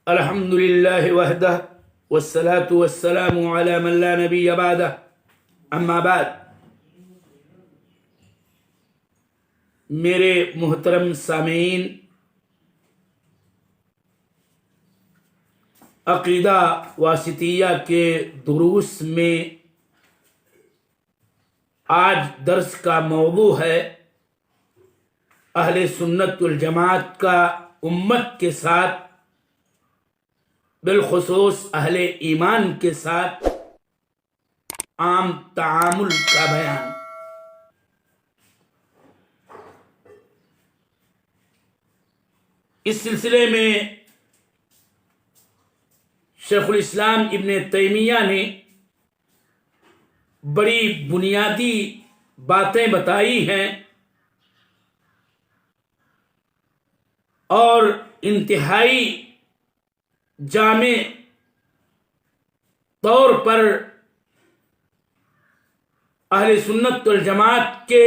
الحمد للہ وحدہ والصلاة والسلام علی من لا نبی بعدہ اما بعد۔ میرے محترم سامعین، عقیدہ واسطیہ کے دروس میں آج درس کا موضوع ہے اہل سنت والجماعت کا امت کے ساتھ، بالخصوص اہل ایمان کے ساتھ عام تعامل کا بیان۔ اس سلسلے میں شیخ الاسلام ابن تیمیہ نے بڑی بنیادی باتیں بتائی ہیں اور انتہائی جامع طور پر اہل سنت والجماعت کے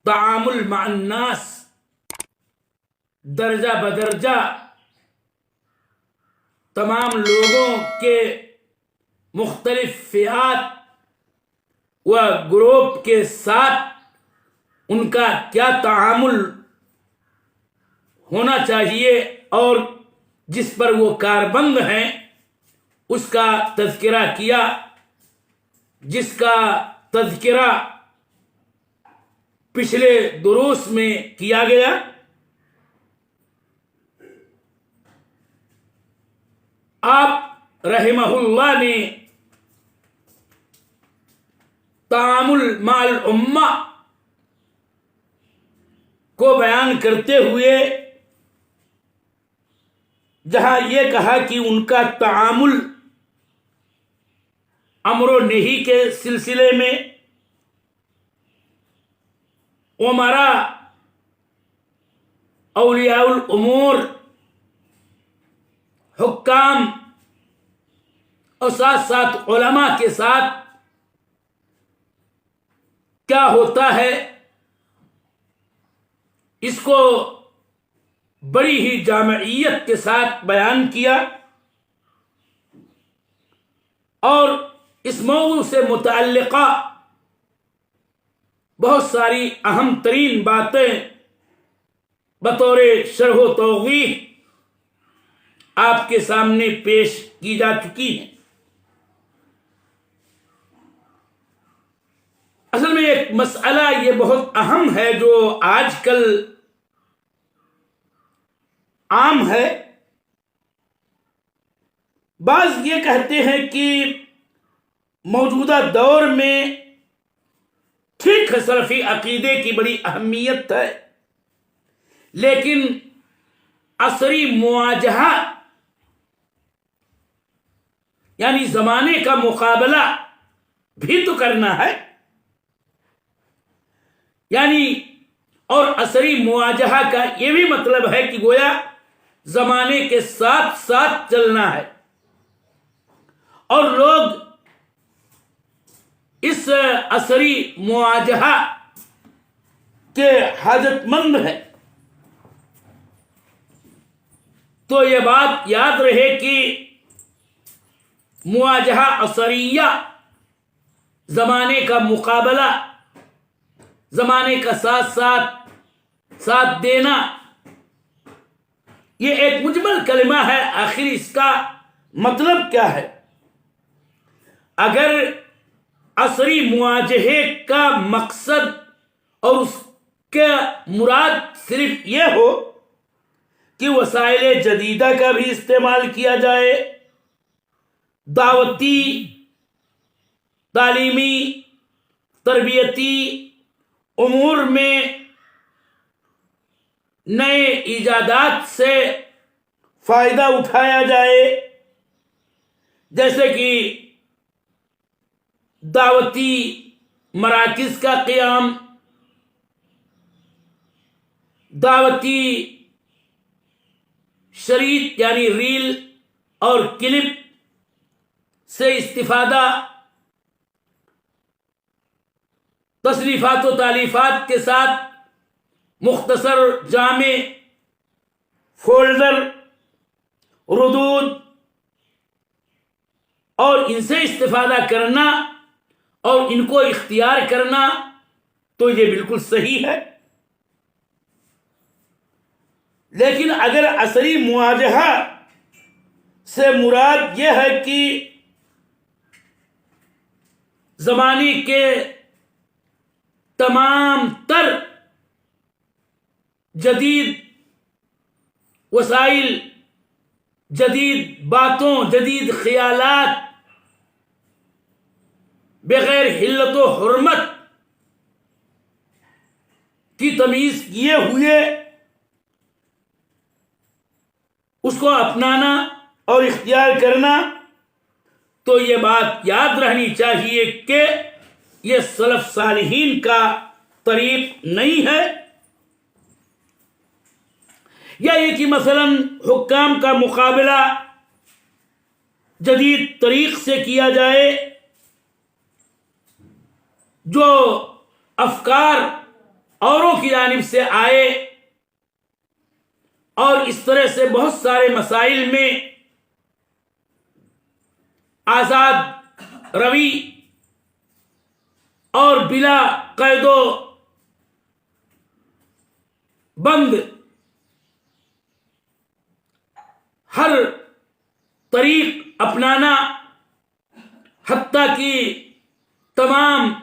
تعامل مع الناس درجہ بدرجہ تمام لوگوں کے مختلف فئات و گروپ کے ساتھ ان کا کیا تعامل ہونا چاہیے اور جس پر وہ کاربند ہیں اس کا تذکرہ کیا، جس کا تذکرہ پچھلے دروس میں کیا گیا۔ آپ رحمہ اللہ نے تعامل مع الامہ کو بیان کرتے ہوئے جہاں یہ کہا کہ ان کا تعامل امر و نہی کے سلسلے میں امراء، اولیاء الامور، حکام اور ساتھ ساتھ علماء کے ساتھ کیا ہوتا ہے، اس کو بڑی ہی جامعیت کے ساتھ بیان کیا اور اس موضوع سے متعلقہ بہت ساری اہم ترین باتیں بطور شرح و توضیح آپ کے سامنے پیش کی جا چکی ہیں۔ اصل میں ایک مسئلہ یہ بہت اہم ہے جو آج کل عام ہے۔ بعض یہ کہتے ہیں کہ موجودہ دور میں ٹھیک ہے سلفی عقیدے کی بڑی اہمیت ہے، لیکن عصری مواجہہ یعنی زمانے کا مقابلہ بھی تو کرنا ہے، یعنی اور عصری مواجہہ کا یہ بھی مطلب ہے کہ گویا زمانے کے ساتھ ساتھ چلنا ہے، اور لوگ اس عصری مواجہہ کے حاجت مند ہیں۔ تو یہ بات یاد رہے کہ مواجہہ عصریہ، زمانے کا مقابلہ، زمانے کا ساتھ دینا، یہ ایک مجمل کلمہ ہے۔ آخر اس کا مطلب کیا ہے؟ اگر عصری مواجہے کا مقصد اور اس کا مراد صرف یہ ہو کہ وسائل جدیدہ کا بھی استعمال کیا جائے، دعوتی، تعلیمی، تربیتی امور میں نئے ایجادات سے فائدہ اٹھایا جائے، جیسے کہ دعوتی مراکز کا قیام، دعوتی شریط یعنی ریل اور کلپ سے استفادہ، تصنیفات و تالیفات کے ساتھ مختصر جامع فولڈر ردود اور ان سے استفادہ کرنا اور ان کو اختیار کرنا تو یہ بالکل صحیح ہے. لیکن اگر عصری مواجہہ سے مراد یہ ہے کہ زمانے کے تمام تر جدید وسائل، جدید باتوں، جدید خیالات بغیر حلت و حرمت کی تمیز کیے ہوئے اس کو اپنانا اور اختیار کرنا، تو یہ بات یاد رہنی چاہیے کہ یہ سلف صالحین کا طریق نہیں ہے. یا یہ کہ مثلا حکام کا مقابلہ جدید طریق سے کیا جائے، جو افکار اوروں کی جانب سے آئے، اور اس طرح سے بہت سارے مسائل میں آزاد روی اور بلا قید و بند ہر طریق اپنانا، حتیٰ کہ تمام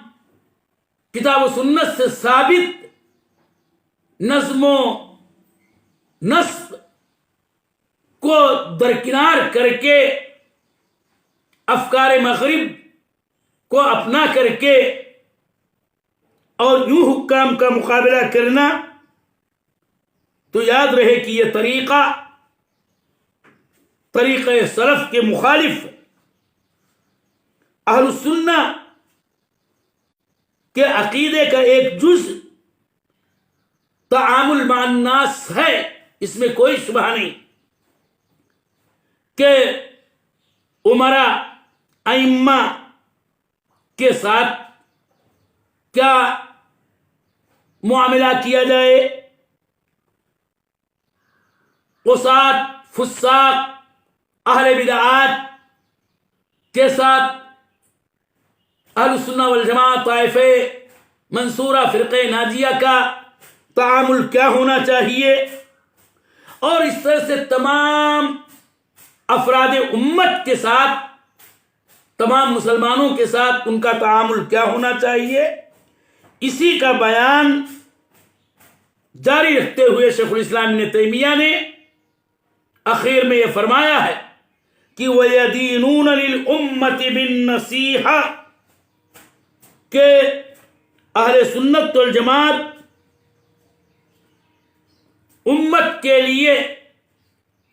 کتاب و سنت سے ثابت نظم و نسق کو درکنار کر کے افکار مغرب کو اپنا کر کے اور یوں حکام کا مقابلہ کرنا، تو یاد رہے کہ یہ طریقہ سلف کے مخالف اہل السنہ کے عقیدے کا ایک جز تعامل مع الناس ہے. اس میں کوئی شبہ نہیں کہ امراء ائمہ کے ساتھ کیا معاملہ کیا جائے، قصات فساق اہل بدعات کے ساتھ اہل السنہ والجماعت طائفہ منصورہ فرقہ ناجیہ کا تعامل کیا ہونا چاہیے، اور اس طرح سے تمام افراد امت کے ساتھ، تمام مسلمانوں کے ساتھ ان کا تعامل کیا ہونا چاہیے، اسی کا بیان جاری رکھتے ہوئے شیخ الاسلام ابن تیمیہ نے اخیر میں یہ فرمایا ہے کہ وَيَدِينُونَ لِلْأُمَّةِ بِالنَّصِيحَةِ، کہ اہل سنت والجماعت امت کے لیے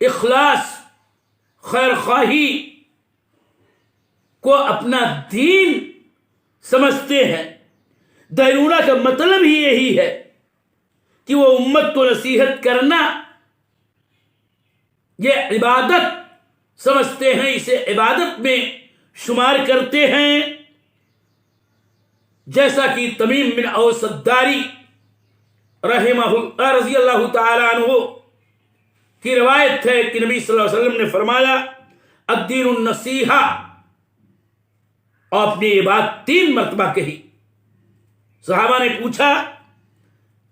اخلاص، خیر خواہی کو اپنا دین سمجھتے ہیں. دیرونہ کا مطلب ہی یہی ہے کہ وہ امت کو نصیحت کرنا یہ عبادت سمجھتے ہیں، اسے عبادت میں شمار کرتے ہیں. جیسا کہ تمیم بن اوس الداری رحمہ اللہ رضی اللہ تعالی عنہ کی روایت ہے کہ نبی صلی اللہ علیہ وسلم نے فرمایا الدین النصیحہ، اور اپنی یہ بات 3 مرتبہ کہی. صحابہ نے پوچھا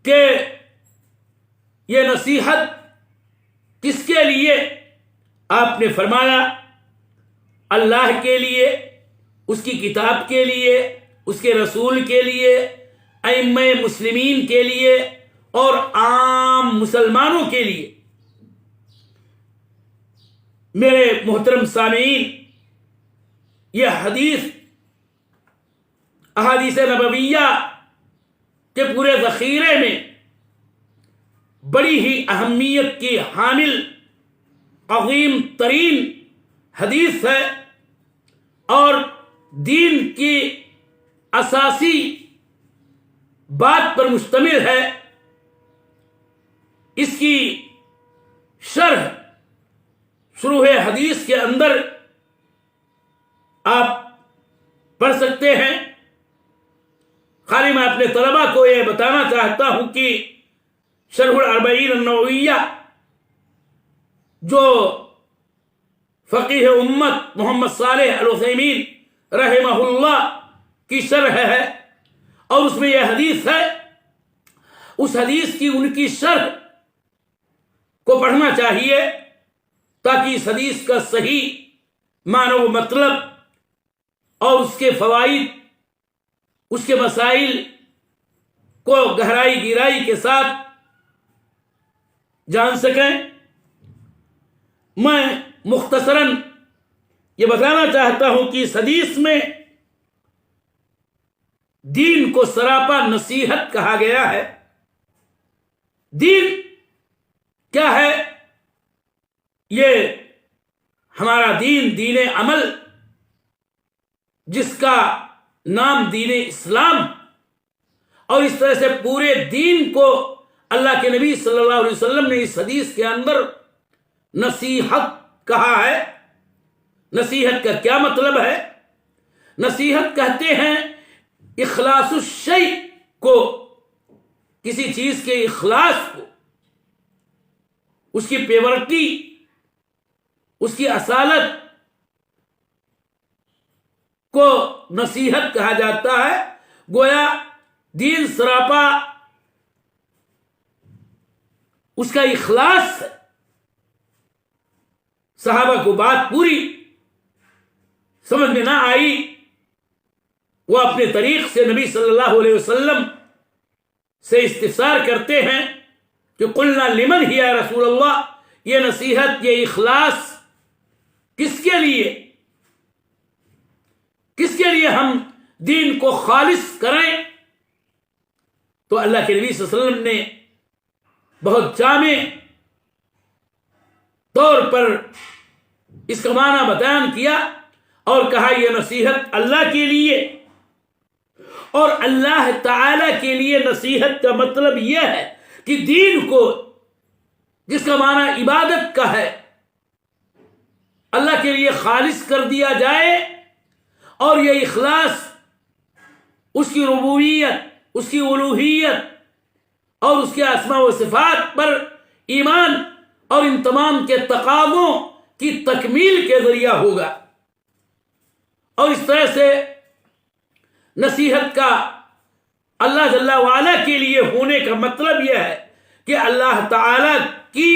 کہ یہ نصیحت کس کے لیے؟ آپ نے فرمایا اللہ کے لیے، اس کی کتاب کے لیے، اس کے رسول کے لیے، ائمہ مسلمین کے لیے اور عام مسلمانوں کے لیے. میرے محترم سامعین، یہ حدیث احادیث نبویہ کے پورے ذخیرے میں بڑی ہی اہمیت کی حامل عظیم ترین حدیث ہے، اور دین کی اساسی بات پر مشتمل ہے. اس کی شرح شروع حدیث کے اندر آپ پڑھ سکتے ہیں. خالی میں اپنے طلباء کو یہ بتانا چاہتا ہوں کہ شرح الاربعین النوویہ جو فقیہ امت محمد صالح العثیمین رحمہ اللہ کی شرح ہے، اور اس میں یہ حدیث ہے، اس حدیث کی ان کی شرح کو پڑھنا چاہیے تاکہ اس حدیث کا صحیح معنی و مطلب اور اس کے فوائد، اس کے مسائل کو گہرائی گہرائی کے ساتھ جان سکیں۔ میں مختصراً یہ بتانا چاہتا ہوں کہ اس حدیث میں دین کو سراپا نصیحت کہا گیا ہے۔ دین کیا ہے؟ یہ ہمارا دین، دین عمل، جس کا نام دین اسلام، اور اس طرح سے پورے دین کو اللہ کے نبی صلی اللہ علیہ وسلم نے اس حدیث کے اندر نصیحت کہا ہے۔ نصیحت کا کیا مطلب ہے؟ نصیحت کہتے ہیں اخلاص الشیء کو، کسی چیز کے اخلاص کو، اس کی پیورٹی، اس کی اصالت کو نصیحت کہا جاتا ہے۔ گویا دین سراپا اس کا اخلاص ہے۔ صحابہ کو بات پوری سمجھ میں نہ آئی، وہ اپنے طریق سے نبی صلی اللہ علیہ وسلم سے استفسار کرتے ہیں کہ قلنا لمن ہی یا رسول اللہ، یہ نصیحت، یہ اخلاص کس کے لیے، کس کے لیے ہم دین کو خالص کریں؟ تو اللہ کے نبی صلی اللہ علیہ وسلم نے بہت جامع طور پر اس کا معنی بیان کیا اور کہا یہ نصیحت اللہ کے لیے، اور اللہ تعالی کے لیے نصیحت کا مطلب یہ ہے کہ دین کو، جس کا معنی عبادت کا ہے، اللہ کے لیے خالص کر دیا جائے، اور یہ اخلاص اس کی ربوبیت، اس کی الوہیت اور اس کے اسماء و صفات پر ایمان اور ان تمام کے تقاضوں کی تکمیل کے ذریعہ ہوگا۔ اور اس طرح سے نصیحت کا اللہ جل وعلا کے لیے ہونے کا مطلب یہ ہے کہ اللہ تعالی کی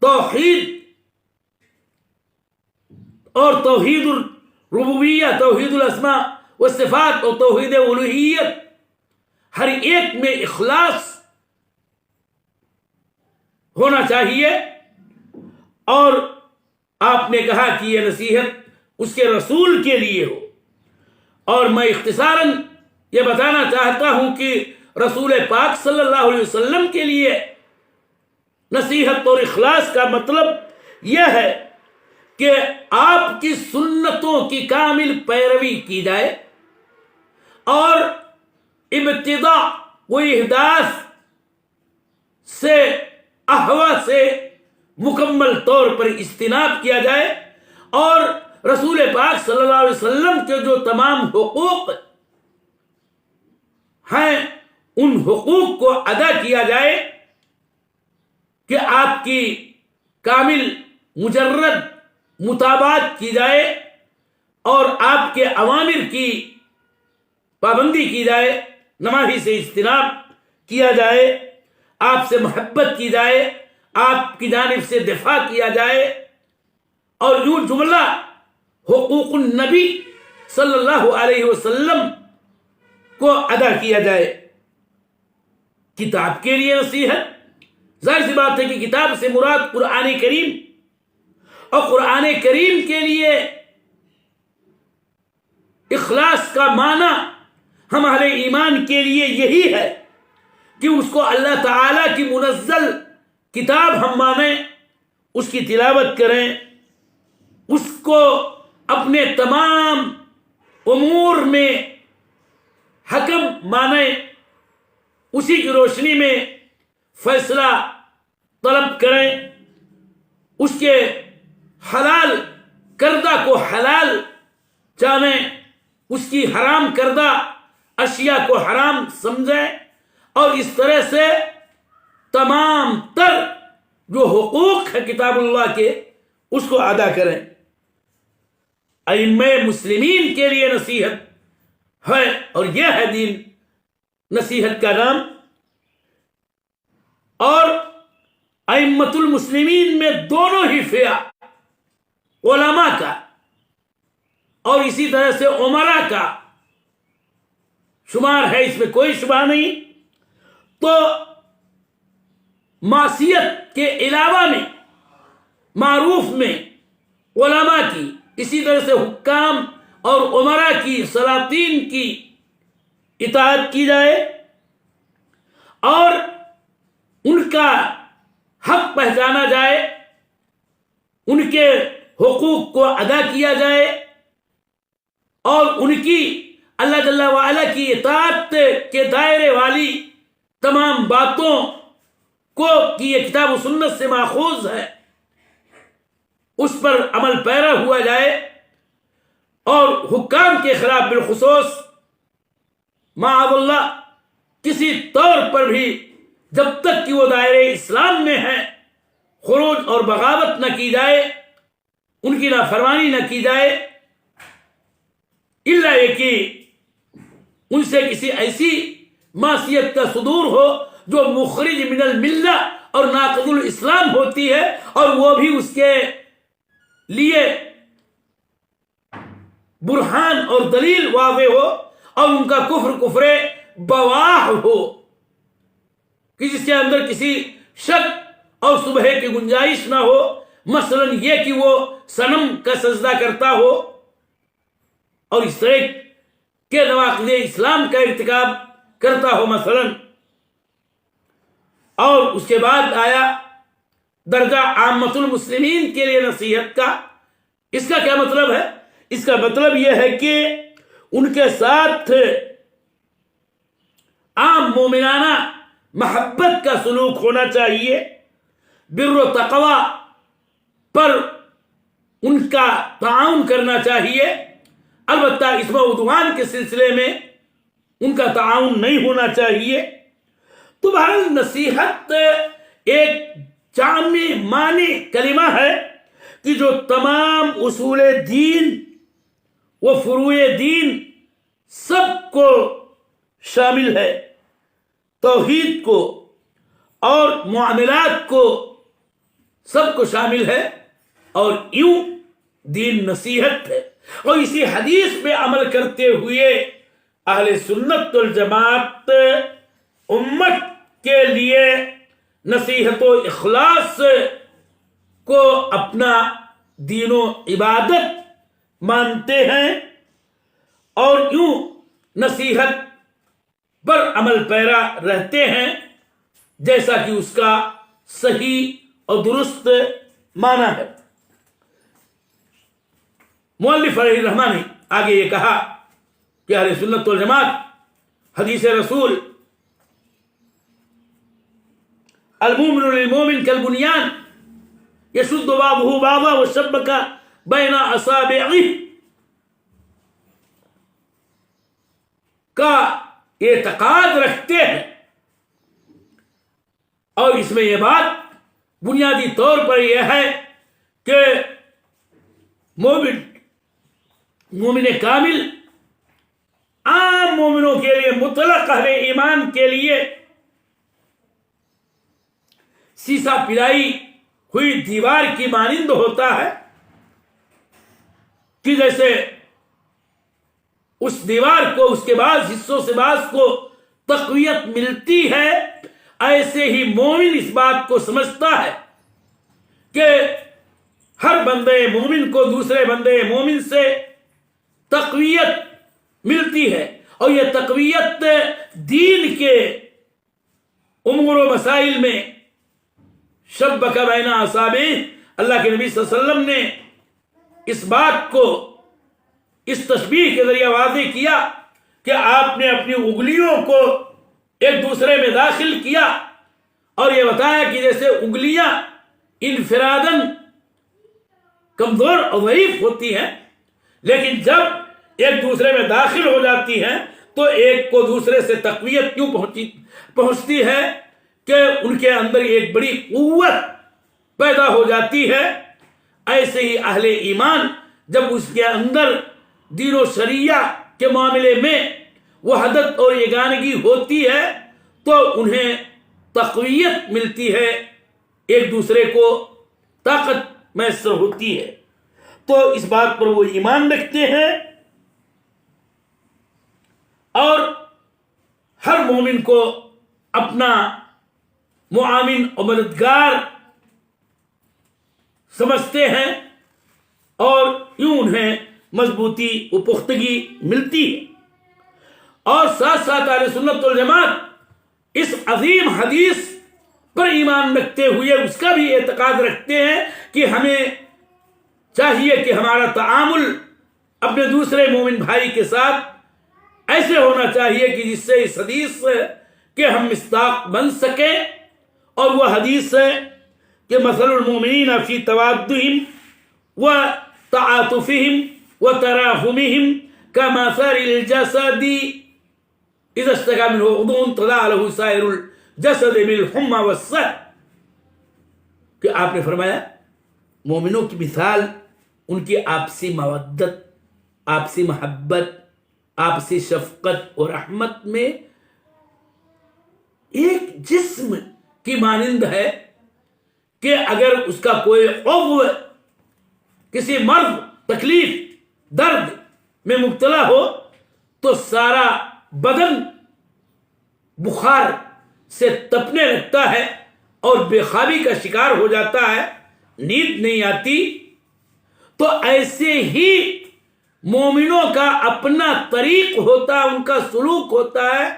توحید اور توحید الربوبیہ، توحید الاسماء والصفات اور توحید الوہیت، ہر ایک میں اخلاص ہونا چاہیے۔ اور آپ نے کہا کہ یہ نصیحت اس کے رسول کے لیے ہو، اور میں اختصاراً یہ بتانا چاہتا ہوں کہ رسول پاک صلی اللہ علیہ وسلم کے لیے نصیحت اور اخلاص کا مطلب یہ ہے کہ آپ کی سنتوں کی کامل پیروی کی جائے، اور ابتداء و احداث سے، احوا سے مکمل طور پر اجتناب کیا جائے، اور رسول پاک صلی اللہ علیہ وسلم کے جو تمام حقوق ہیں ان حقوق کو ادا کیا جائے، کہ آپ کی کامل مجرد مطابقت کی جائے، اور آپ کے اوامر کی پابندی کی جائے، نواہی سے اجتناب کیا جائے، آپ سے محبت کی جائے، آپ کی جانب سے دفاع کیا جائے، اور یوں جملہ حقوق النبی صلی اللہ علیہ وسلم کو ادا کیا جائے۔ کتاب کے لیے نصیحت، ظاہر سی بات ہے کہ کتاب سے مراد قرآن کریم، اور قرآن کریم کے لیے اخلاص کا معنی ہمارے ایمان کے لیے یہی ہے کہ اس کو اللہ تعالی کی منزل کتاب ہم مانیں، اس کی تلاوت کریں، اس کو اپنے تمام امور میں حکم مانیں، اسی کی روشنی میں فیصلہ طلب کریں، اس کے حلال کردہ کو حلال جانیں، اس کی حرام کردہ اشیاء کو حرام سمجھیں، اور اس طرح سے تمام تر جو حقوق ہے کتاب اللہ کے اس کو ادا کریں۔ ائمہ مسلمین کے لیے نصیحت ہے، اور یہ ہے دین نصیحت کا نام۔ اور ائمۃ المسلمین میں دونوں ہی فئہ، علماء کا اور اسی طرح سے امراء کا شمار ہے، اس میں کوئی شبہ نہیں۔ تو معصیت کے علاوہ میں معروف میں علماء کی، اسی طرح سے حکام اور امراء کی، سلاطین کی اطاعت کی جائے اور ان کا حق پہچانا جائے، ان کے حقوق کو ادا کیا جائے، اور ان کی اللہ جل وعلا کی اطاعت کے دائرے والی تمام باتوں کو کہ یہ کتاب و سنت سے ماخوذ ہے، اس پر عمل پیرا ہوا جائے۔ اور حکام کے خلاف بالخصوص معاذ اللہ کسی طور پر بھی جب تک کہ وہ دائرے اسلام میں ہیں خروج اور بغاوت نہ کی جائے، ان کی نافرمانی نہ کی جائے، الا یہ کہ ان سے کسی ایسی معصیت کا صدور ہو جو مخرج من الملہ اور ناقض الاسلام ہوتی ہے، اور وہ بھی اس کے لیے برہان اور دلیل واضح ہو، اور ان کا کفر بواح ہو کہ جس کے اندر کسی شک اور شبہے کی گنجائش نہ ہو۔ مثلا یہ کہ وہ صنم کا سجدہ کرتا ہو اور اس طرح کے نواقض اسلام کا ارتکاب کرتا ہو مثلا۔ اور اس کے بعد آیا درجہ عامۃ المسلمین کے لیے نصیحت کا۔ اس کا کیا مطلب ہے؟ اس کا مطلب یہ ہے کہ ان کے ساتھ عام مومنانہ محبت کا سلوک ہونا چاہیے، بر و تقوی پر ان کا تعاون کرنا چاہیے۔ البتہ اسم و عدوان کے سلسلے میں ان کا تعاون نہیں ہونا چاہیے۔ تو بہرحال نصیحت ایک جامع معنی کلمہ ہے کہ جو تمام اصول دین و فروع دین سب کو شامل ہے، توحید کو اور معاملات کو سب کو شامل ہے، اور یوں دین نصیحت ہے۔ اور اسی حدیث پہ عمل کرتے ہوئے اہل سنت والجماعت امت کے لیے نصیحت و اخلاص کو اپنا دین و عبادت مانتے ہیں، اور یوں نصیحت پر عمل پیرا رہتے ہیں جیسا کہ اس کا صحیح اور درست معنی ہے۔ مؤلف علیہ الرحمہ نے آگے یہ کہا کہ اہل سنت والجماعت حدیث رسول المومن للمومن کالبنیان یشد بعضه بعضا وشبک بین اصابعہ کا اعتقاد رکھتے ہیں، اور اس میں یہ بات بنیادی طور پر یہ ہے کہ مومن کامل عام مومنوں کے لیے، مطلق اہل ایمان کے لیے سیسا پلائی ہوئی دیوار کی مانند ہوتا ہے کہ جیسے اس دیوار کو اس کے بعض حصوں سے بعض کو تقویت ملتی ہے، ایسے ہی مومن اس بات کو سمجھتا ہے کہ ہر بندے مومن کو دوسرے بندے مومن سے تقویت ملتی ہے، اور یہ تقویت دین کے امور و مسائل میں شبک بین اصابع، اللہ کے نبی صلی اللہ علیہ وسلم نے اس بات کو اس تشبیہ کے ذریعے واضح کیا کہ آپ نے اپنی انگلیوں کو ایک دوسرے میں داخل کیا، اور یہ بتایا کہ جیسے انگلیاں انفراداً کمزور اور ضعیف ہوتی ہیں، لیکن جب ایک دوسرے میں داخل ہو جاتی ہیں تو ایک کو دوسرے سے تقویت کیوں پہنچتی ہے کہ ان کے اندر ایک بڑی قوت پیدا ہو جاتی ہے۔ ایسے ہی اہل ایمان جب اس کے اندر دین و شریعہ کے معاملے میں وحدت اور یگانگی ہوتی ہے تو انہیں تقویت ملتی ہے، ایک دوسرے کو طاقت میسر ہوتی ہے۔ تو اس بات پر وہ ایمان رکھتے ہیں، اور ہر مومن کو اپنا معاون اور مددگار سمجھتے ہیں، اور یوں انہیں مضبوطی و پختگی ملتی ہے۔ اور ساتھ ساتھ اہل سنت والجماعت اس عظیم حدیث پر ایمان رکھتے ہوئے اس کا بھی اعتقاد رکھتے ہیں کہ ہمیں چاہیے کہ ہمارا تعامل اپنے دوسرے مومن بھائی کے ساتھ ایسے ہونا چاہیے کہ جس سے اس حدیث کے ہم مصداق بن سکیں، اور وہ حدیث ہے کہ مثل المؤمنین فی توادہم و تعاطفہم و تراحمہم کمثل الجسد اذا اشتکى منہ عضو تداعى له سائر الجسد بالحمى والسہر، کہ آپ نے فرمایا مومنوں کی مثال ان کی آپسی مودت، آپسی محبت، آپسی شفقت اور رحمت میں ایک جسم کی مانند ہے کہ اگر اس کا کوئی عضو کسی مرض، تکلیف، درد میں مبتلا ہو تو سارا بدن بخار سے تپنے لگتا ہے اور بے خوابی کا شکار ہو جاتا ہے، نیند نہیں آتی۔ تو ایسے ہی مومنوں کا اپنا طریق ہوتا ہے، ان کا سلوک ہوتا ہے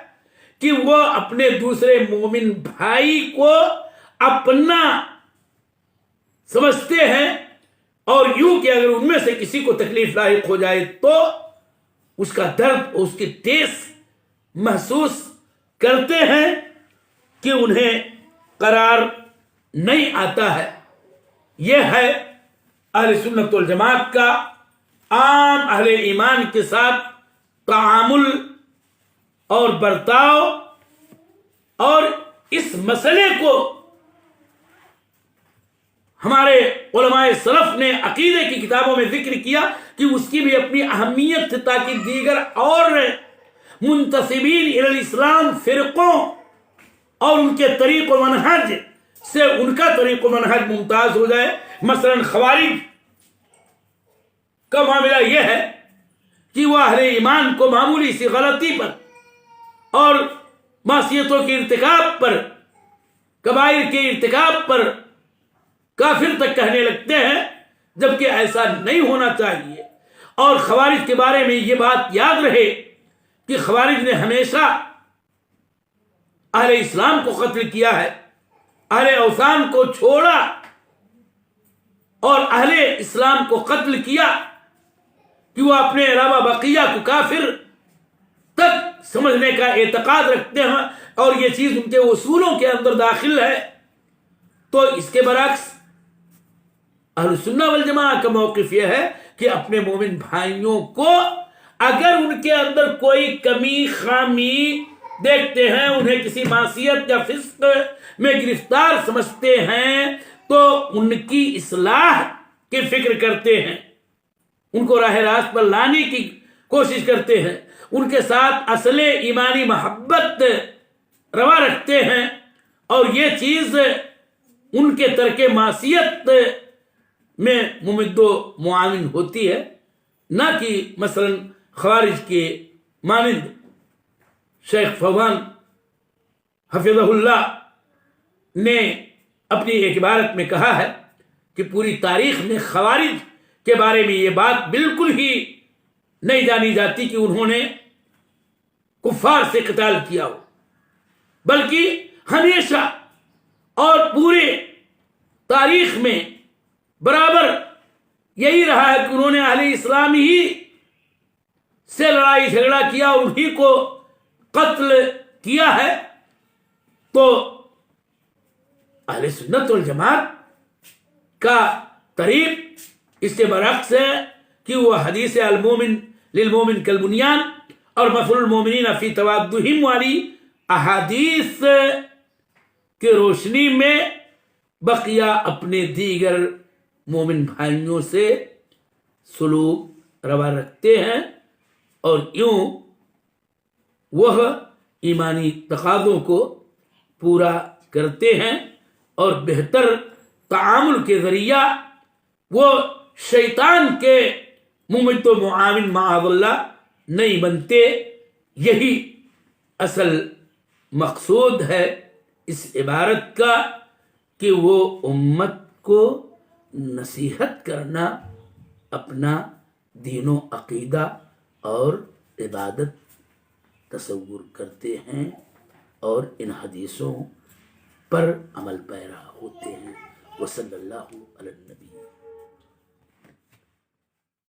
کہ وہ اپنے دوسرے مومن بھائی کو اپنا سمجھتے ہیں، اور یوں کہ اگر ان میں سے کسی کو تکلیف لاحق ہو جائے تو اس کا درد، اس کی ٹھیس محسوس کرتے ہیں کہ انہیں قرار نہیں آتا ہے۔ یہ ہے اہل سنت والجماعت کا عام اہل ایمان کے ساتھ تعامل اور برتاؤ، اور اس مسئلے کو ہمارے علماء سلف نے عقیدے کی کتابوں میں ذکر کیا کہ اس کی بھی اپنی اہمیت تھی، تاکہ دیگر اور منتسبین الی الاسلام فرقوں اور ان کے طریق و منہج سے ان کا طریق و منہج ممتاز ہو جائے۔ مثلا خوارج کا معاملہ یہ ہے کہ وہ اہل ایمان کو معمولی سی غلطی پر اور معصیتوں کے ارتکاب پر، کبائر کے ارتکاب پر کافر تک کہنے لگتے ہیں، جبکہ ایسا نہیں ہونا چاہیے۔ اور خوارج کے بارے میں یہ بات یاد رہے کہ خوارج نے ہمیشہ اہل اسلام کو قتل کیا ہے، اہل اوثان کو چھوڑا اور اہل اسلام کو قتل کیا کہ وہ اپنے علاوہ بقیہ کو کافر تک سمجھنے کا اعتقاد رکھتے ہیں، اور یہ چیز ان کے اصولوں کے اندر داخل ہے۔ تو اس کے برعکس اہل سنہ والجماعہ کا موقف یہ ہے کہ اپنے مومن بھائیوں کو اگر ان کے اندر کوئی کمی خامی دیکھتے ہیں، انہیں کسی معصیت یا فسق میں گرفتار سمجھتے ہیں، تو ان کی اصلاح کی فکر کرتے ہیں، ان کو راہ راست پر لانے کی کوشش کرتے ہیں، ان کے ساتھ اصل ایمانی محبت روا رکھتے ہیں، اور یہ چیز ان کے ترک معصیت میں ممد و معاون ہوتی ہے، نہ کہ مثلا خوارج کے مانند۔ شیخ فوزان حفظہ اللہ نے اپنی ایک عبارت میں کہا ہے کہ پوری تاریخ میں خوارج کے بارے میں یہ بات بالکل ہی نہیں جانی جاتی کہ انہوں نے کفار سے قتال کیا ہو، بلکہ ہمیشہ اور پورے تاریخ میں برابر یہی رہا ہے کہ انہوں نے اہل اسلام ہی سے لڑائی جھگڑا کیا اور انہی کو قتل کیا ہے۔ تو اہل سنت والجماعت کا طریق اس کے برعکس ہے کہ وہ حدیث المومن للمومن کالبنیان اور مثل المومنین فی توادہم والی احادیث کی روشنی میں بقیہ اپنے دیگر مومن بھائیوں سے سلوک روا رکھتے ہیں اور یوں وہ ایمانی تقاضوں کو پورا کرتے ہیں اور بہتر تعامل کے ذریعہ وہ شیطان کے ممد و معاون معاذ اللہ نہیں بنتے. یہی اصل مقصود ہے اس عبارت کا کہ وہ امت کو نصیحت کرنا اپنا دین و عقیدہ اور عبادت تصور کرتے ہیں اور ان حدیثوں پر عمل پیرا ہوتے ہیں. وصلی اللہ علی النبی.